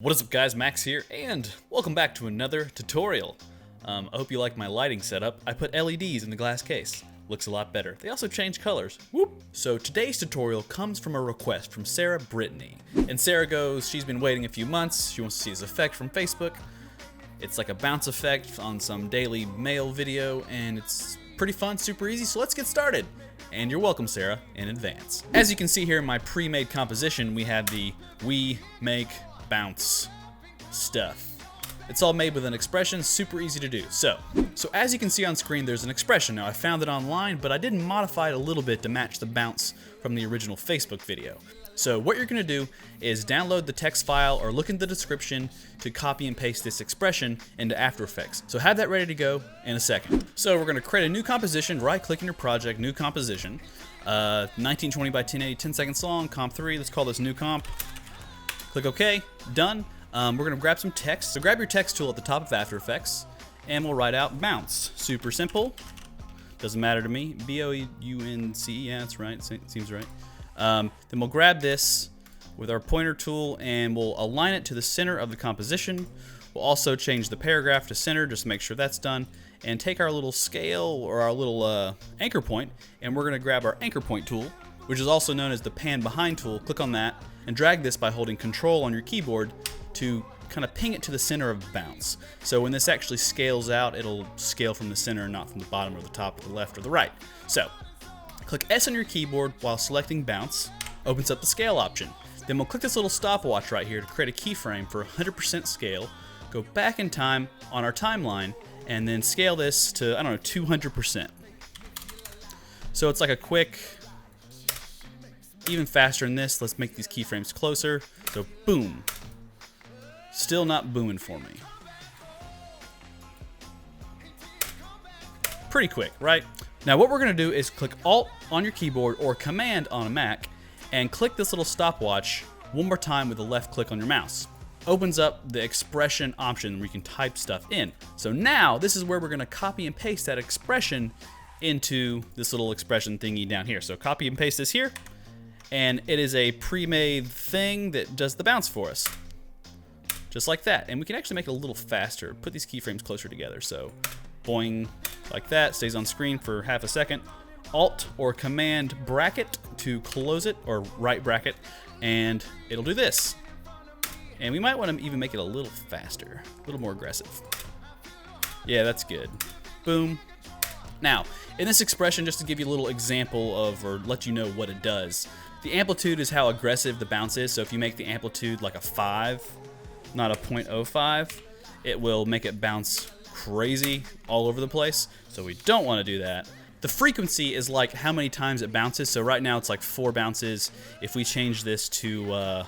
What is up guys, Max here, and welcome back to another tutorial. I hope you like my lighting setup. I put LEDs in the glass case. Looks a lot better. They also change colors. Whoop! So today's tutorial comes from a request from Sarah Brittany. And Sarah goes, she's been waiting a few months. She wants to see this effect from Facebook. It's like a bounce effect on some Daily Mail video, and it's pretty fun, super easy, so let's get started. And you're welcome, Sarah, in advance. As you can see here in my pre-made composition, we have the we make bounce stuff. It's all made with an expression, super easy to do. So as you can see on screen, there's an expression. Now I found it online, but I didn't modify it a little bit to match the bounce from the original Facebook video. So what you're gonna do is download the text file or look in the description to copy and paste this expression into After Effects. So have that ready to go in a second. So we're gonna create a new composition, right click in your project, new composition, 1920 by 1080, 10 seconds long, comp 3, let's call this new comp. Click OK, done. We're gonna grab some text. So grab your text tool at the top of After Effects and we'll write out bounce. Super simple, doesn't matter to me. B-O-U-N-C-E, yeah, that's right, seems right. Then we'll grab this with our pointer tool and we'll align it to the center of the composition. We'll also change the paragraph to center, just to make sure that's done. And take our little scale or our little anchor point, and we're gonna grab our anchor point tool, which is also known as the pan behind tool. Click on that and drag this by holding Control on your keyboard to kind of ping it to the center of bounce. So when this actually scales out, it'll scale from the center, not from the bottom or the top or the left or the right. So click S on your keyboard while selecting bounce, opens up the scale option. Then we'll click this little stopwatch right here to create a keyframe for 100% scale, go back in time on our timeline, and then scale this to, I don't know, 200%. So it's like a quick, even faster than this. Let's make these keyframes closer. So boom. Still not booming for me. Pretty quick, right? Now what we're gonna do is click Alt on your keyboard or Command on a Mac and click this little stopwatch one more time with the left click on your mouse. Opens up the expression option where you can type stuff in. So now this is where we're gonna copy and paste that expression into this little expression thingy down here. So copy and paste this here, and it is a pre-made thing that does the bounce for us. Just like that. And we can actually make it a little faster. Put these keyframes closer together. So boing, like that, stays on screen for half a second. Alt or Command bracket to close it, or right bracket, and it'll do this. And we might want to even make it a little faster, a little more aggressive. Yeah, that's good. Boom. Now, in this expression, just to give you a little example of, or let you know what it does, the amplitude is how aggressive the bounce is. So if you make the amplitude like a 5, not a 0.05, it will make it bounce crazy all over the place. So we don't want to do that. The frequency is like how many times it bounces. So right now it's like 4 bounces. If we change this to,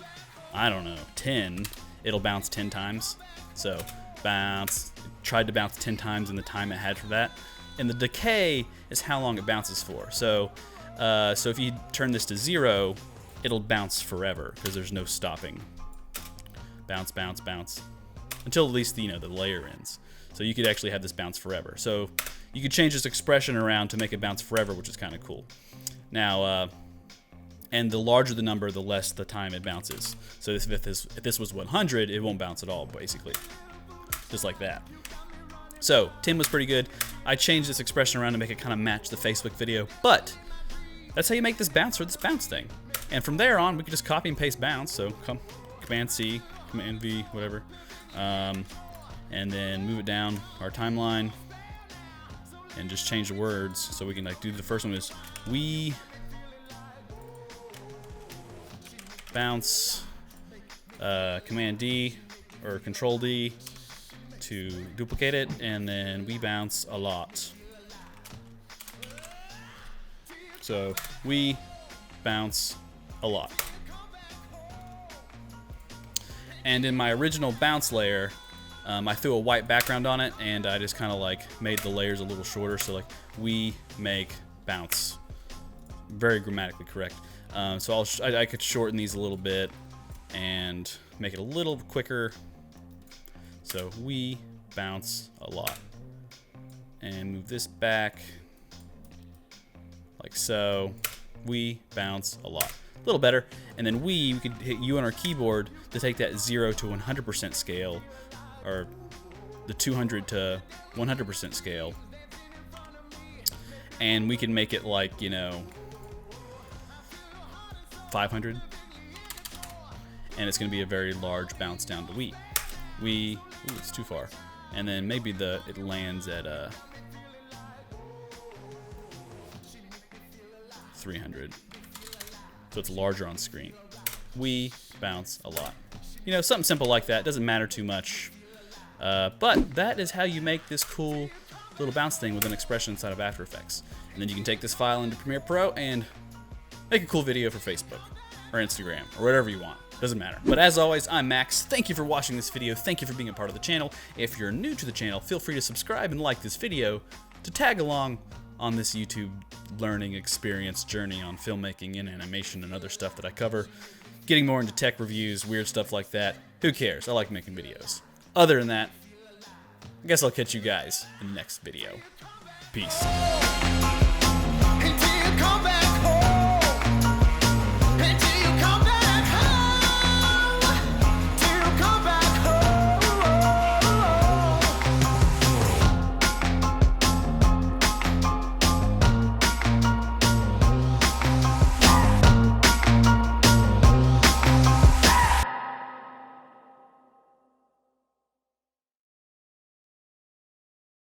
I don't know, 10, it'll bounce 10 times. So bounce, tried to bounce 10 times in the time it had for that. And the decay is how long it bounces for. So if you turn this to 0, it'll bounce forever because there's no stopping. Bounce, bounce, bounce, until at least the layer ends. So you could actually have this bounce forever. So you could change this expression around to make it bounce forever, which is kind of cool. Now, and the larger the number, the less the time it bounces. So if this was 100, it won't bounce at all, basically, just like that. So 10 was pretty good. I changed this expression around to make it kind of match the Facebook video, but that's how you make this bounce for this bounce thing. And from there on, we can just copy and paste bounce. So Command C, Command V, whatever, and then move it down our timeline and just change the words. So we can like do the first one is we bounce, Command D or Control D to duplicate it, and then we bounce a lot. So we bounce a lot. And in my original bounce layer, I threw a white background on it, and I just kind of like made the layers a little shorter. So like we make bounce, very grammatically correct. So I could shorten these a little bit and make it a little quicker. So we bounce a lot, and move this back like so. We bounce a lot. a little better. And then we could hit U on our keyboard to take that 0 to 100% scale, or the 200 to 100% scale. And we can make it like, you know, 500. And it's going to be a very large bounce down to Wii. Ooh, it's too far. And then maybe it lands at 300. So it's larger on screen. We bounce a lot. You know, something simple like that. Doesn't matter too much. But that is how you make this cool little bounce thing with an expression inside of After Effects. And then you can take this file into Premiere Pro and make a cool video for Facebook or Instagram or whatever you want. Doesn't matter. But as always, I'm Max. Thank you for watching this video. Thank you for being a part of the channel. If you're new to the channel, feel free to subscribe and like this video to tag along on this YouTube learning experience journey on filmmaking and animation and other stuff that I cover. Getting more into tech reviews, weird stuff like that. Who cares? I like making videos. Other than that, I guess I'll catch you guys in the next video. Peace.